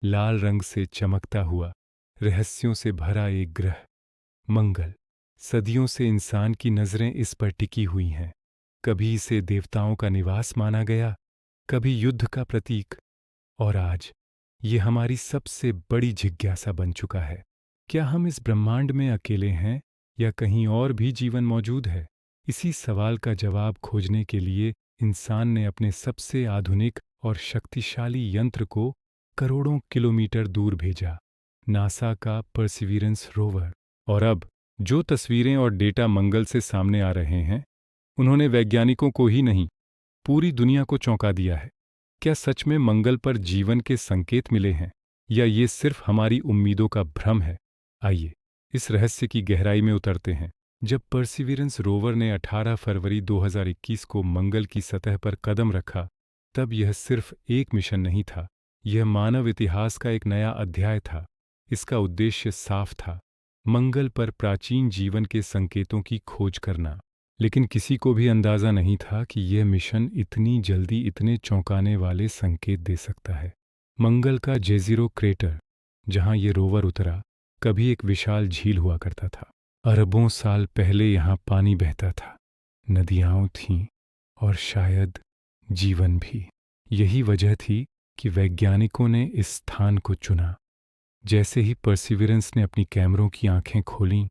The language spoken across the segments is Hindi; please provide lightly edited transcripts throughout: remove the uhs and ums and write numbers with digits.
लाल रंग से चमकता हुआ, रहस्यों से भरा एक ग्रह मंगल। सदियों से इंसान की नज़रें इस पर टिकी हुई हैं। कभी इसे देवताओं का निवास माना गया, कभी युद्ध का प्रतीक, और आज ये हमारी सबसे बड़ी जिज्ञासा बन चुका है। क्या हम इस ब्रह्मांड में अकेले हैं या कहीं और भी जीवन मौजूद है? इसी सवाल का जवाब खोजने के लिए इंसान ने अपने सबसे आधुनिक और शक्तिशाली यंत्र को करोड़ों किलोमीटर दूर भेजा, नासा का परसिविरेंस रोवर। और अब जो तस्वीरें और डेटा मंगल से सामने आ रहे हैं, उन्होंने वैज्ञानिकों को ही नहीं, पूरी दुनिया को चौंका दिया है। क्या सच में मंगल पर जीवन के संकेत मिले हैं, या ये सिर्फ हमारी उम्मीदों का भ्रम है? आइए इस रहस्य की गहराई में उतरते हैं। जब परसिविरेंस रोवर ने 18 फरवरी 2021 को मंगल की सतह पर कदम रखा, तब यह सिर्फ एक मिशन नहीं था, यह मानव इतिहास का एक नया अध्याय था। इसका उद्देश्य साफ था, मंगल पर प्राचीन जीवन के संकेतों की खोज करना। लेकिन किसी को भी अंदाज़ा नहीं था कि यह मिशन इतनी जल्दी इतने चौंकाने वाले संकेत दे सकता है। मंगल का जेज़िरो क्रेटर, जहां ये रोवर उतरा, कभी एक विशाल झील हुआ करता था। अरबों साल पहले यहाँ पानी बहता था, नदियाँ थीं, और शायद जीवन भी। यही वजह थी कि वैज्ञानिकों ने इस स्थान को चुना। जैसे ही परसिविरेंस ने अपनी कैमरों की आंखें खोलीं,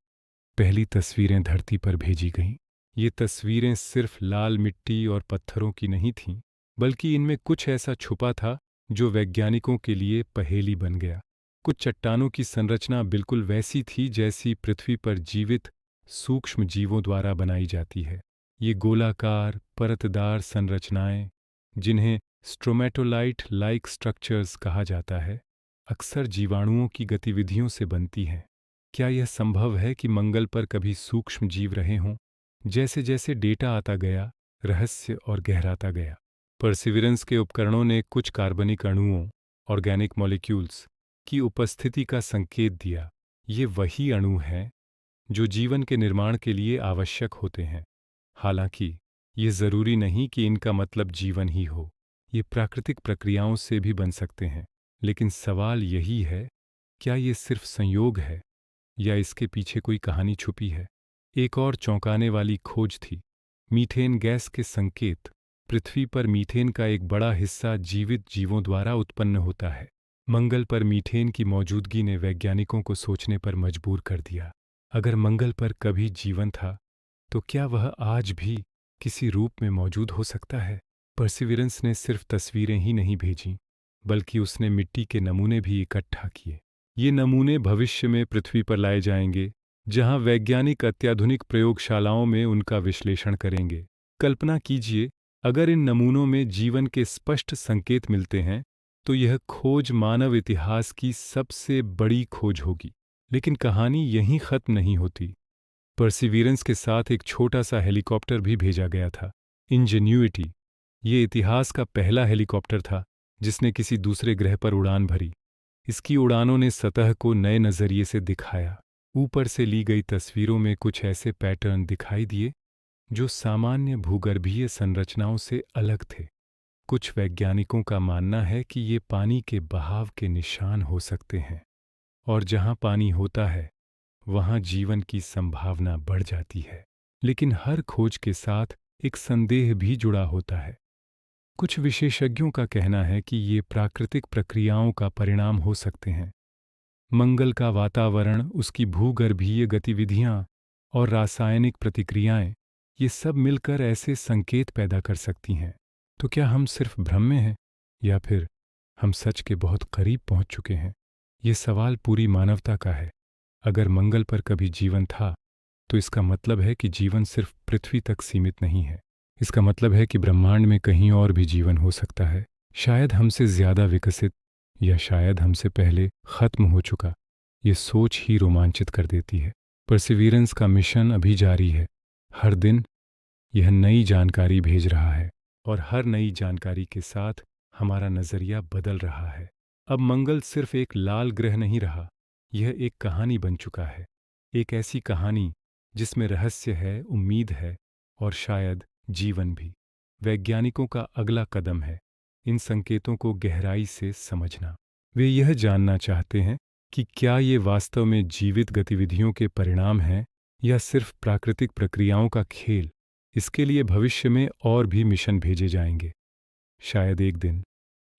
पहली तस्वीरें धरती पर भेजी गईं। ये तस्वीरें सिर्फ लाल मिट्टी और पत्थरों की नहीं थीं, बल्कि इनमें कुछ ऐसा छुपा था जो वैज्ञानिकों के लिए पहेली बन गया। कुछ चट्टानों की संरचना बिल्कुल वैसी थी जैसी पृथ्वी पर जीवित सूक्ष्म जीवों द्वारा बनाई जाती है। ये गोलाकार, परतदार संरचनाएं, जिन्हें स्ट्रोमेटोलाइट लाइक स्ट्रक्चर्स कहा जाता है, अक्सर जीवाणुओं की गतिविधियों से बनती हैं। क्या यह संभव है कि मंगल पर कभी सूक्ष्म जीव रहे हों? जैसे जैसे डेटा आता गया, रहस्य और गहराता गया। परसिविरेंस के उपकरणों ने कुछ कार्बनिक अणुओं, ऑर्गेनिक मॉलिक्यूल्स की उपस्थिति का संकेत दिया। ये वही अणु हैं जो जीवन के निर्माण के लिए आवश्यक होते हैं। हालांकि ये जरूरी नहीं कि इनका मतलब जीवन ही हो, ये प्राकृतिक प्रक्रियाओं से भी बन सकते हैं। लेकिन सवाल यही है, क्या ये सिर्फ संयोग है या इसके पीछे कोई कहानी छुपी है? एक और चौंकाने वाली खोज थी मीथेन गैस के संकेत। पृथ्वी पर मीथेन का एक बड़ा हिस्सा जीवित जीवों द्वारा उत्पन्न होता है। मंगल पर मीथेन की मौजूदगी ने वैज्ञानिकों को सोचने पर मजबूर कर दिया। अगर मंगल पर कभी जीवन था, तो क्या वह आज भी किसी रूप में मौजूद हो सकता है? परसिविरेंस ने सिर्फ तस्वीरें ही नहीं भेजीं, बल्कि उसने मिट्टी के नमूने भी इकट्ठा किए। ये नमूने भविष्य में पृथ्वी पर लाए जाएंगे, जहां वैज्ञानिक अत्याधुनिक प्रयोगशालाओं में उनका विश्लेषण करेंगे। कल्पना कीजिए, अगर इन नमूनों में जीवन के स्पष्ट संकेत मिलते हैं, तो यह खोज मानव इतिहास की सबसे बड़ी खोज होगी। लेकिन कहानी यहीं खत्म नहीं होती। परसिविरेंस के साथ एक छोटा सा हेलीकॉप्टर भी भेजा गया था, इंजेन्यूइटी। ये इतिहास का पहला हेलीकॉप्टर था जिसने किसी दूसरे ग्रह पर उड़ान भरी। इसकी उड़ानों ने सतह को नए नज़रिए से दिखाया। ऊपर से ली गई तस्वीरों में कुछ ऐसे पैटर्न दिखाई दिए जो सामान्य भूगर्भीय संरचनाओं से अलग थे। कुछ वैज्ञानिकों का मानना है कि ये पानी के बहाव के निशान हो सकते हैं, और जहां पानी होता है, वहां जीवन की संभावना बढ़ जाती है। लेकिन हर खोज के साथ एक संदेह भी जुड़ा होता है। कुछ विशेषज्ञों का कहना है कि ये प्राकृतिक प्रक्रियाओं का परिणाम हो सकते हैं। मंगल का वातावरण, उसकी भूगर्भीय गतिविधियां और रासायनिक प्रतिक्रियाएं, ये सब मिलकर ऐसे संकेत पैदा कर सकती हैं। तो क्या हम सिर्फ भ्रम में हैं, या फिर हम सच के बहुत करीब पहुंच चुके हैं? ये सवाल पूरी मानवता का है। अगर मंगल पर कभी जीवन था, तो इसका मतलब है कि जीवन सिर्फ पृथ्वी तक सीमित नहीं है। इसका मतलब है कि ब्रह्मांड में कहीं और भी जीवन हो सकता है, शायद हमसे ज्यादा विकसित, या शायद हमसे पहले खत्म हो चुका। ये सोच ही रोमांचित कर देती है। परसिविरेंस का मिशन अभी जारी है। हर दिन यह नई जानकारी भेज रहा है, और हर नई जानकारी के साथ हमारा नजरिया बदल रहा है। अब मंगल सिर्फ एक लाल ग्रह नहीं रहा, यह एक कहानी बन चुका है। एक ऐसी कहानी जिसमें रहस्य है, उम्मीद है, और शायद जीवन भी। वैज्ञानिकों का अगला कदम है इन संकेतों को गहराई से समझना। वे यह जानना चाहते हैं कि क्या ये वास्तव में जीवित गतिविधियों के परिणाम हैं या सिर्फ प्राकृतिक प्रक्रियाओं का खेल। इसके लिए भविष्य में और भी मिशन भेजे जाएंगे। शायद एक दिन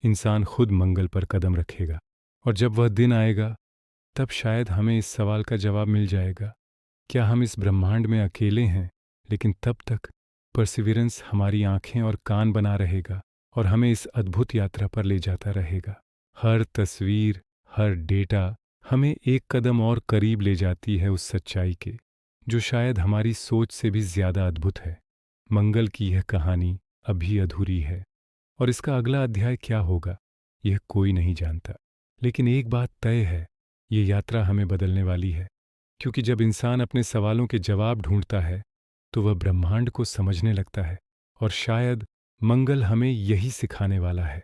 इंसान खुद मंगल पर कदम रखेगा, और जब वह दिन आएगा तब शायद हमें इस सवाल का जवाब मिल जाएगा, क्या हम इस ब्रह्मांड में अकेले हैं। लेकिन तब तक परसिविरेंस हमारी आंखें और कान बना रहेगा और हमें इस अद्भुत यात्रा पर ले जाता रहेगा। हर तस्वीर, हर डेटा हमें एक कदम और करीब ले जाती है उस सच्चाई के, जो शायद हमारी सोच से भी ज्यादा अद्भुत है। मंगल की यह कहानी अभी अधूरी है, और इसका अगला अध्याय क्या होगा यह कोई नहीं जानता। लेकिन एक बात तय है, ये यात्रा हमें बदलने वाली है, क्योंकि जब इंसान अपने सवालों के जवाब ढूंढता है तो वह ब्रह्मांड को समझने लगता है, और शायद मंगल हमें यही सिखाने वाला है।